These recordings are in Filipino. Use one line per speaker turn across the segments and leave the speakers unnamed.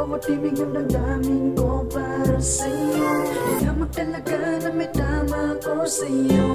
bawat ibig ng damdamin ko para sa'yo. Yaman talaga na may tama ko sa'yo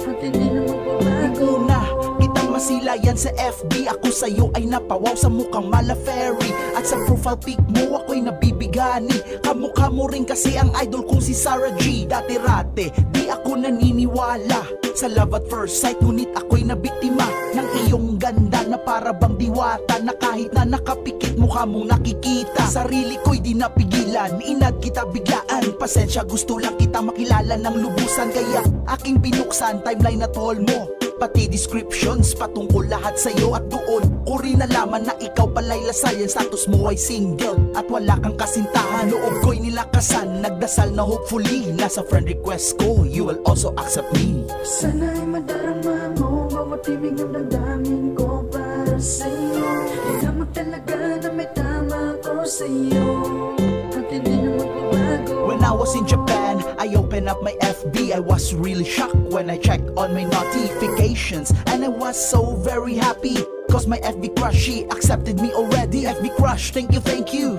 at hindi na magbabago.
Una, kitang masilayan sa FB. Ako sa'yo ay napawaw sa mukhang mala fairy. At sa profile pic mo ako'y nabibigani. Kamukha mo rin kasi ang idol kong si Sarah G. Dati-rate, di ako naniniwala sa love at first sight, ngunit ako'y nabiktima ng iyong ganda na para bang diwata, na kahit na nakapikit mukha mong nakikita. Sarili ko'y di napigilan, inad kita biglaan. Pasensya, gusto lang kita makilala ng lubusan, kaya aking binuksan timeline na tol mo, pati descriptions patungkol lahat sa'yo. At doon ko rin nalaman na ikaw pala'y lasal, yung status mo ay single at wala kang kasintahan. Loob ko'y nilakasan, nagdasal na hopefully nasa friend request ko you will also accept me.
Sana'y madarama mo bawat ibig ng damdamin ko para sa'yo. Yaman talaga na may tama ko sa'yo at hindi na magbabago.
When I was in Japan, I opened up my FB. I was really shocked when I checked on my notifications, and I was so very happy cause my FB crush, she accepted me already. FB crush, thank you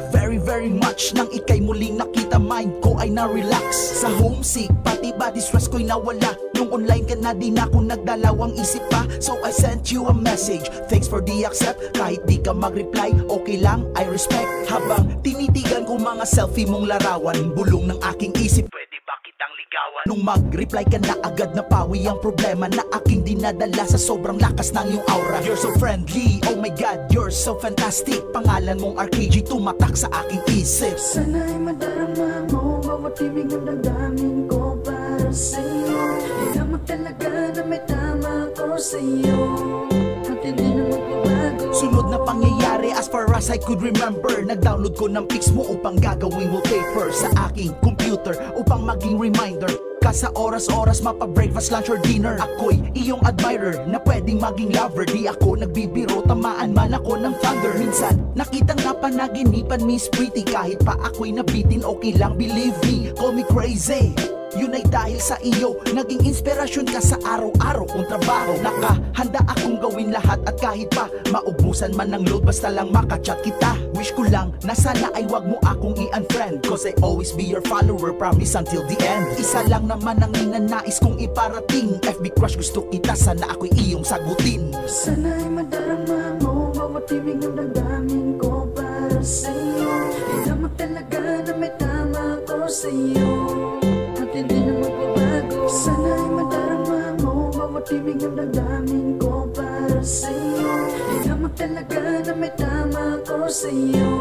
very very much. Nang ika'y muling nakita, mind ko ay na-relax. Sa homesick, pati body stress ko'y nawala. Nung online ka na, di na ako nagdalawang isip pa. So I sent you a message, thanks for the accept. Kahit di ka mag-reply, okay lang, I respect. Habang tinitigan ko mga selfie mong larawan, bulong ng aking isip, pwede ba kitang ligawan? Nung mag-reply ka na, agad na pawi ang problema na aking dinadala sa sobrang lakas ng iyong aura. You're so friendly, oh my god, you're so fantastic. Pangalan mong RKG tumatak sa aking isip.
Sana'y madarama mo bawat ibig ng damdamin ko para sa'yo. Yaman talaga na may tama ko sa'yo at hindi na magbabago.
Sunod na pangyayari, as far as I could remember, nag-download ko ng pics mo upang gagawing wallpaper sa aking computer, upang maging reminder ka sa oras-oras, mapa-breakfast, lunch or dinner. Ako'y iyong admirer na pwedeng maging lover. Di ako nagbibiro, tamaan man ako ng thunder. Minsan nakitang napanaginipan, Miss Pretty, kahit pa ako'y nabitin, okay lang, believe me, call me crazy. Yun ay dahil sa iyo, naging inspirasyon ka sa araw-araw kong trabaho. Nakahanda akong gawin lahat at kahit pa maubusan man ng load, basta lang makachat kita. Wish ko lang na sana ay wag mo akong i-unfriend, cause I always be your follower, promise until the end. Isa lang naman ang ninanais kong iparating, FB crush, gusto kita, sana ako'y iyong sagutin.
Sana'y madarama mo bawat ibig ng damdamin ko para sa'yo. Yaman talaga na may tama ko sa'yo at hindi na magbabago. Sana'y madarama mo bawat ibig ng damdamin ko para sa'yo. Yaman talaga na may tama ko sa'yo